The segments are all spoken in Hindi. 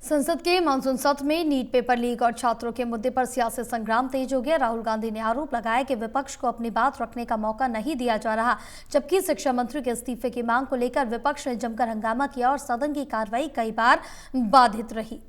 संसद के मानसून सत्र में नीट पेपर लीक और छात्रों के मुद्दे पर सियासी संग्राम तेज हो गया। राहुल गांधी ने आरोप लगाया कि विपक्ष को अपनी बात रखने का मौका नहीं दिया जा रहा, जबकि शिक्षा मंत्री के इस्तीफे की मांग को लेकर विपक्ष ने जमकर हंगामा किया और सदन की कार्रवाई कई बार बाधित रही।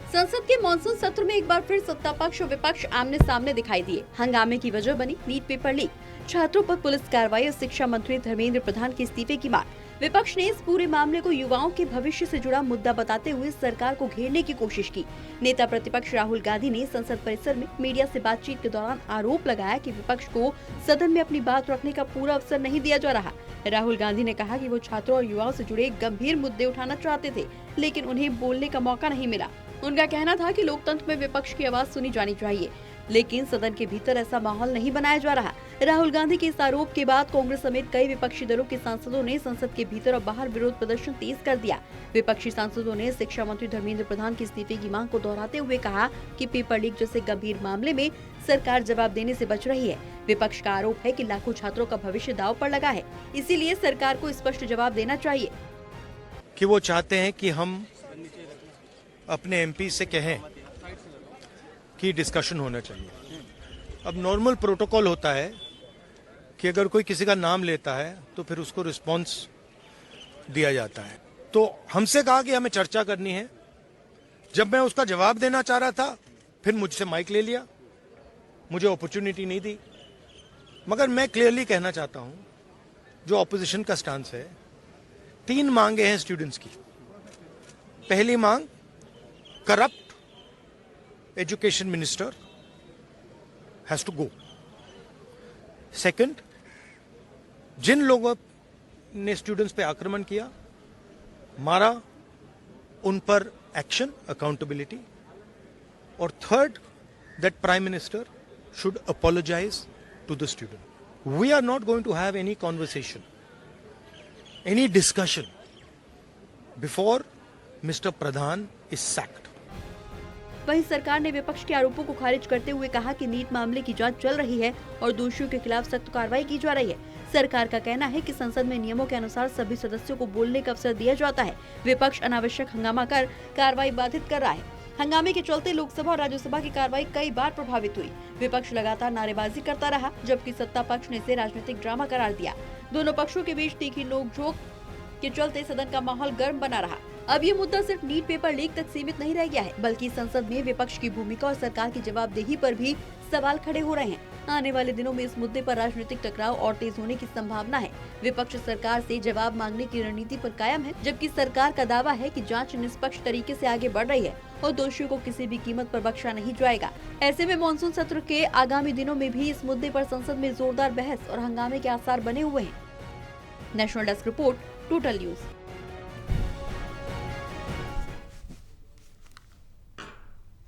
संसद के मानसून सत्र में एक बार फिर सत्ता पक्ष और विपक्ष आमने सामने दिखाई दिए। हंगामे की वजह बनी नीट पेपर लीक, छात्रों पर पुलिस कार्रवाई और शिक्षा मंत्री धर्मेंद्र प्रधान के इस्तीफे की मांग। विपक्ष ने इस पूरे मामले को युवाओं के भविष्य से जुड़ा मुद्दा बताते हुए सरकार को घेरने की कोशिश की। नेता प्रतिपक्ष राहुल गांधी ने संसद परिसर में मीडिया से बातचीत के दौरान आरोप लगाया कि विपक्ष को सदन में अपनी बात रखने का पूरा अवसर नहीं दिया जा रहा। राहुल गांधी ने कहा कि वो छात्रों और युवाओं से जुड़े गंभीर मुद्दे उठाना चाहते थे, लेकिन उन्हें बोलने का मौका नहीं मिला। उनका कहना था कि लोकतंत्र में विपक्ष की आवाज सुनी जानी चाहिए, लेकिन सदन के भीतर ऐसा माहौल नहीं बनाया जा रहा। राहुल गांधी के इस आरोप के बाद कांग्रेस समेत कई विपक्षी दलों के सांसदों ने संसद के भीतर और बाहर विरोध प्रदर्शन तेज कर दिया। विपक्षी सांसदों ने शिक्षा मंत्री धर्मेंद्र प्रधान के इस्तीफे की मांग को दोहराते हुए कहा कि पेपर लीक जैसे गंभीर मामले में सरकार जवाब देने से बच रही है। विपक्ष का आरोप है कि लाखों छात्रों का भविष्य दांव पर लगा है, इसीलिए सरकार को स्पष्ट जवाब देना चाहिए। कि वो चाहते हैं कि हम अपने एमपी से कहें कि डिस्कशन होना चाहिए। अब नॉर्मल प्रोटोकॉल होता है कि अगर कोई किसी का नाम लेता है तो फिर उसको रिस्पांस दिया जाता है। तो हमसे कहा कि हमें चर्चा करनी है। जब मैं उसका जवाब देना चाह रहा था, फिर मुझसे माइक ले लिया, मुझे अपॉर्चुनिटी नहीं दी। मगर मैं क्लियरली कहना चाहता हूं, जो ऑपोजिशन का स्टांस है, 3 मांगे हैं स्टूडेंट्स की। पहली मांग, corrupt education minister has to go. Second, जिन लोगों ने स्टूडेंट्स पे आक्रमण किया, मारा, उन पर एक्शन, अकाउंटेबिलिटी। और third, that prime minister should apologize to the student. We are not going to have any conversation, any discussion before Mr. Pradhan is sacked. वहीं सरकार ने विपक्ष के आरोपों को खारिज करते हुए कहा कि नीट मामले की जांच चल रही है और दोषियों के खिलाफ सख्त कार्रवाई की जा रही है। सरकार का कहना है कि संसद में नियमों के अनुसार सभी सदस्यों को बोलने का अवसर दिया जाता है। विपक्ष अनावश्यक हंगामा कर कार्रवाई बाधित कर रहा है। हंगामे के चलते लोकसभा और राज्यसभा की कार्रवाई कई बार प्रभावित हुई। विपक्ष लगातार नारेबाजी करता रहा, जबकि सत्ता पक्ष ने इसे राजनीतिक ड्रामा करार दिया। दोनों पक्षों के बीच तीखी नोकझोंक के चलते सदन का माहौल गर्म बना रहा। अब ये मुद्दा सिर्फ नीट पेपर लीक तक सीमित नहीं रह गया है, बल्कि संसद में विपक्ष की भूमिका और सरकार की जवाबदेही पर भी सवाल खड़े हो रहे हैं। आने वाले दिनों में इस मुद्दे पर राजनीतिक टकराव और तेज होने की संभावना है। विपक्ष सरकार से जवाब मांगने की रणनीति पर कायम है, जबकि सरकार का दावा है कि जांच निष्पक्ष तरीके से आगे बढ़ रही है और दोषियों को किसी भी कीमत पर बख्शा नहीं जाएगा। ऐसे में मानसून सत्र के आगामी दिनों में भी इस मुद्दे पर संसद में जोरदार बहस और हंगामे के आसार बने हुए हैं। National desk report, total news.